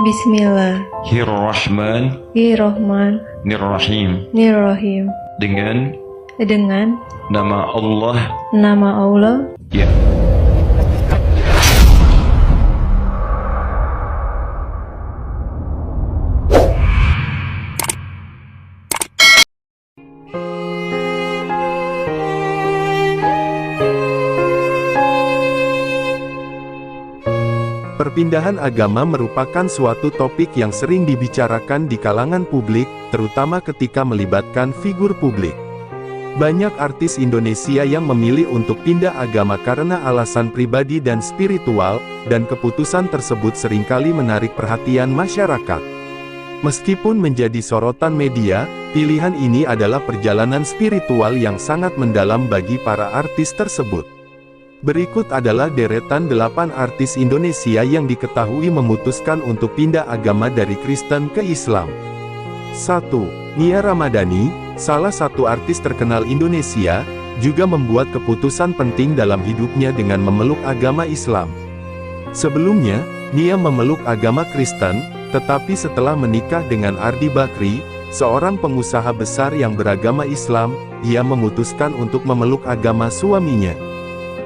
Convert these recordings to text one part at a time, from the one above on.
Bismillahirrahmanirrahim. Dengan nama Allah. Ya. Perpindahan agama merupakan suatu topik yang sering dibicarakan di kalangan publik, terutama ketika melibatkan figur publik. Banyak artis Indonesia yang memilih untuk pindah agama karena alasan pribadi dan spiritual, dan keputusan tersebut seringkali menarik perhatian masyarakat. Meskipun menjadi sorotan media, pilihan ini adalah perjalanan spiritual yang sangat mendalam bagi para artis tersebut. Berikut adalah deretan 8 artis Indonesia yang diketahui memutuskan untuk pindah agama dari Kristen ke Islam. 1. Nia Ramadhani, salah satu artis terkenal Indonesia, juga membuat keputusan penting dalam hidupnya dengan memeluk agama Islam. Sebelumnya, Nia memeluk agama Kristen, tetapi setelah menikah dengan Ardi Bakri, seorang pengusaha besar yang beragama Islam, ia memutuskan untuk memeluk agama suaminya.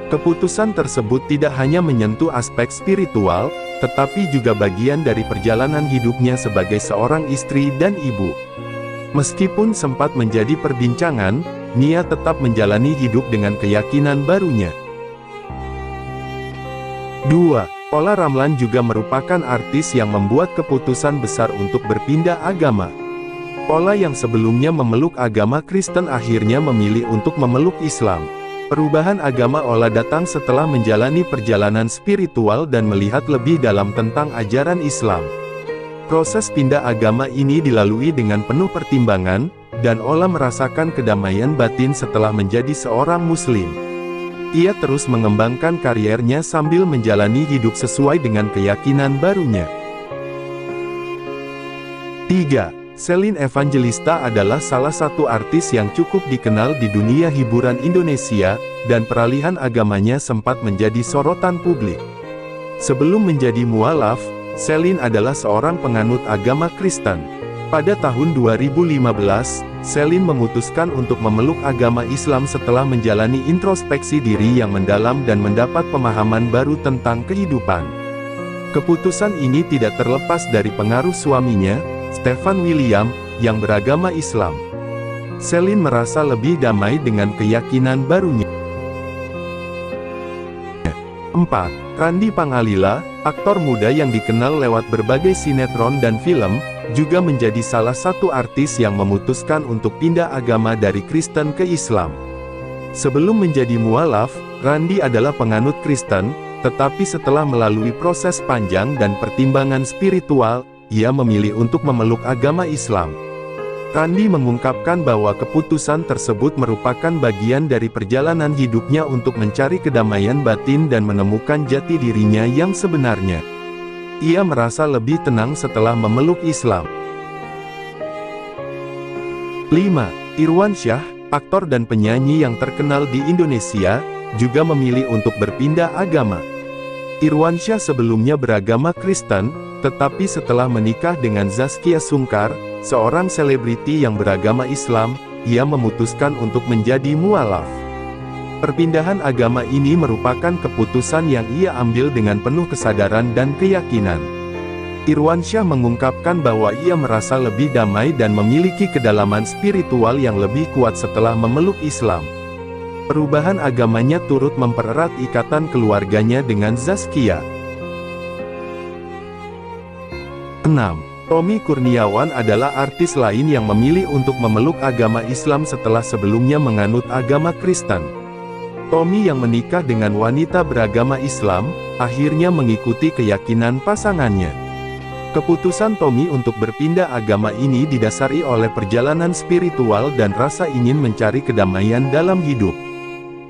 Keputusan tersebut tidak hanya menyentuh aspek spiritual, tetapi juga bagian dari perjalanan hidupnya sebagai seorang istri dan ibu. Meskipun sempat menjadi perbincangan, Nia tetap menjalani hidup dengan keyakinan barunya. 2. Olla Ramlan juga merupakan artis yang membuat keputusan besar untuk berpindah agama. Olla yang sebelumnya memeluk agama Kristen akhirnya memilih untuk memeluk Islam. Perubahan agama Olla datang setelah menjalani perjalanan spiritual dan melihat lebih dalam tentang ajaran Islam. Proses pindah agama ini dilalui dengan penuh pertimbangan, dan Olla merasakan kedamaian batin setelah menjadi seorang Muslim. Ia terus mengembangkan kariernya sambil menjalani hidup sesuai dengan keyakinan barunya. 3. Shelin Evangelista adalah salah satu artis yang cukup dikenal di dunia hiburan Indonesia, dan peralihan agamanya sempat menjadi sorotan publik. Sebelum menjadi mualaf, Shelin adalah seorang penganut agama Kristen. Pada tahun 2015, Shelin memutuskan untuk memeluk agama Islam setelah menjalani introspeksi diri yang mendalam dan mendapat pemahaman baru tentang kehidupan. Keputusan ini tidak terlepas dari pengaruh suaminya, Stefan William, yang beragama Islam. Shelin merasa lebih damai dengan keyakinan barunya. 4. Randy Pangalila, aktor muda yang dikenal lewat berbagai sinetron dan film, juga menjadi salah satu artis yang memutuskan untuk pindah agama dari Kristen ke Islam. Sebelum menjadi mualaf, Randy adalah penganut Kristen, tetapi setelah melalui proses panjang dan pertimbangan spiritual, ia memilih untuk memeluk agama Islam. Randy mengungkapkan bahwa keputusan tersebut merupakan bagian dari perjalanan hidupnya untuk mencari kedamaian batin dan menemukan jati dirinya yang sebenarnya. Ia merasa lebih tenang setelah memeluk Islam. 5. Irwansyah, aktor dan penyanyi yang terkenal di Indonesia, juga memilih untuk berpindah agama. Irwansyah sebelumnya beragama Kristen, tetapi setelah menikah dengan Zaskia Sungkar, seorang selebriti yang beragama Islam, ia memutuskan untuk menjadi mualaf. Perpindahan agama ini merupakan keputusan yang ia ambil dengan penuh kesadaran dan keyakinan. Irwansyah mengungkapkan bahwa ia merasa lebih damai dan memiliki kedalaman spiritual yang lebih kuat setelah memeluk Islam. Perubahan agamanya turut mempererat ikatan keluarganya dengan Zaskia. 6. Tommy Kurniawan adalah artis lain yang memilih untuk memeluk agama Islam setelah sebelumnya menganut agama Kristen. Tommy yang menikah dengan wanita beragama Islam, akhirnya mengikuti keyakinan pasangannya. Keputusan Tommy untuk berpindah agama ini didasari oleh perjalanan spiritual dan rasa ingin mencari kedamaian dalam hidup.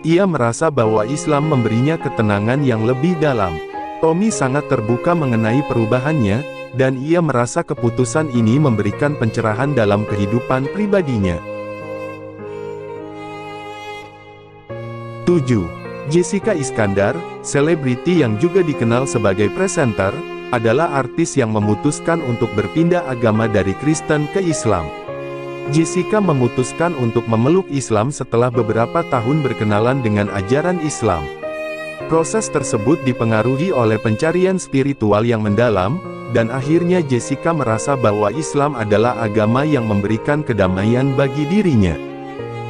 Ia merasa bahwa Islam memberinya ketenangan yang lebih dalam. Tommy sangat terbuka mengenai perubahannya, dan ia merasa keputusan ini memberikan pencerahan dalam kehidupan pribadinya. 7. Jessica Iskandar, selebriti yang juga dikenal sebagai presenter, adalah artis yang memutuskan untuk berpindah agama dari Kristen ke Islam. Jessica memutuskan untuk memeluk Islam setelah beberapa tahun berkenalan dengan ajaran Islam. Proses tersebut dipengaruhi oleh pencarian spiritual yang mendalam, dan akhirnya Jessica merasa bahwa Islam adalah agama yang memberikan kedamaian bagi dirinya.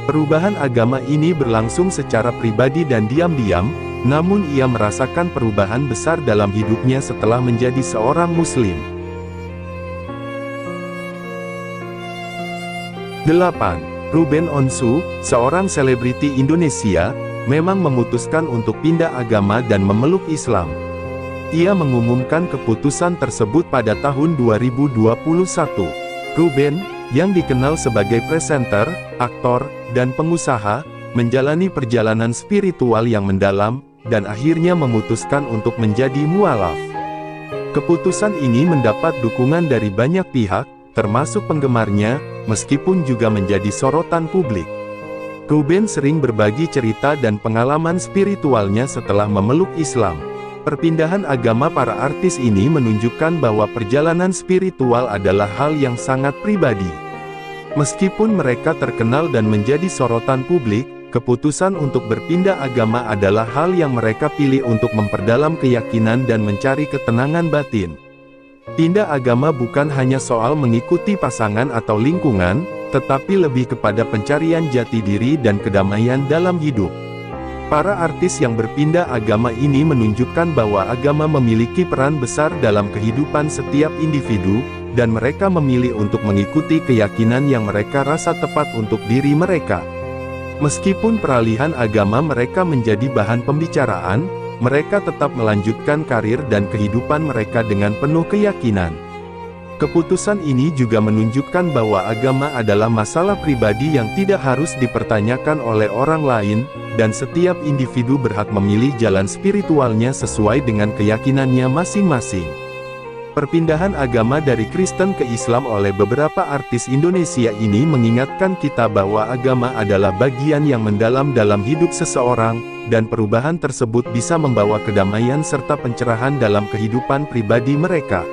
Perubahan agama ini berlangsung secara pribadi dan diam-diam, namun ia merasakan perubahan besar dalam hidupnya setelah menjadi seorang Muslim. 8. Ruben Onsu, seorang selebriti Indonesia, memang memutuskan untuk pindah agama dan memeluk Islam. Ia mengumumkan keputusan tersebut pada tahun 2021. Ruben, yang dikenal sebagai presenter, aktor, dan pengusaha, menjalani perjalanan spiritual yang mendalam, dan akhirnya memutuskan untuk menjadi mualaf. Keputusan ini mendapat dukungan dari banyak pihak, termasuk penggemarnya, meskipun juga menjadi sorotan publik. Ruben sering berbagi cerita dan pengalaman spiritualnya setelah memeluk Islam. Perpindahan agama para artis ini menunjukkan bahwa perjalanan spiritual adalah hal yang sangat pribadi. Meskipun mereka terkenal dan menjadi sorotan publik, keputusan untuk berpindah agama adalah hal yang mereka pilih untuk memperdalam keyakinan dan mencari ketenangan batin. Pindah agama bukan hanya soal mengikuti pasangan atau lingkungan, tetapi lebih kepada pencarian jati diri dan kedamaian dalam hidup. Para artis yang berpindah agama ini menunjukkan bahwa agama memiliki peran besar dalam kehidupan setiap individu, dan mereka memilih untuk mengikuti keyakinan yang mereka rasa tepat untuk diri mereka. Meskipun peralihan agama mereka menjadi bahan pembicaraan, mereka tetap melanjutkan karir dan kehidupan mereka dengan penuh keyakinan. Keputusan ini juga menunjukkan bahwa agama adalah masalah pribadi yang tidak harus dipertanyakan oleh orang lain, dan setiap individu berhak memilih jalan spiritualnya sesuai dengan keyakinannya masing-masing. Perpindahan agama dari Kristen ke Islam oleh beberapa artis Indonesia ini mengingatkan kita bahwa agama adalah bagian yang mendalam dalam hidup seseorang, dan perubahan tersebut bisa membawa kedamaian serta pencerahan dalam kehidupan pribadi mereka.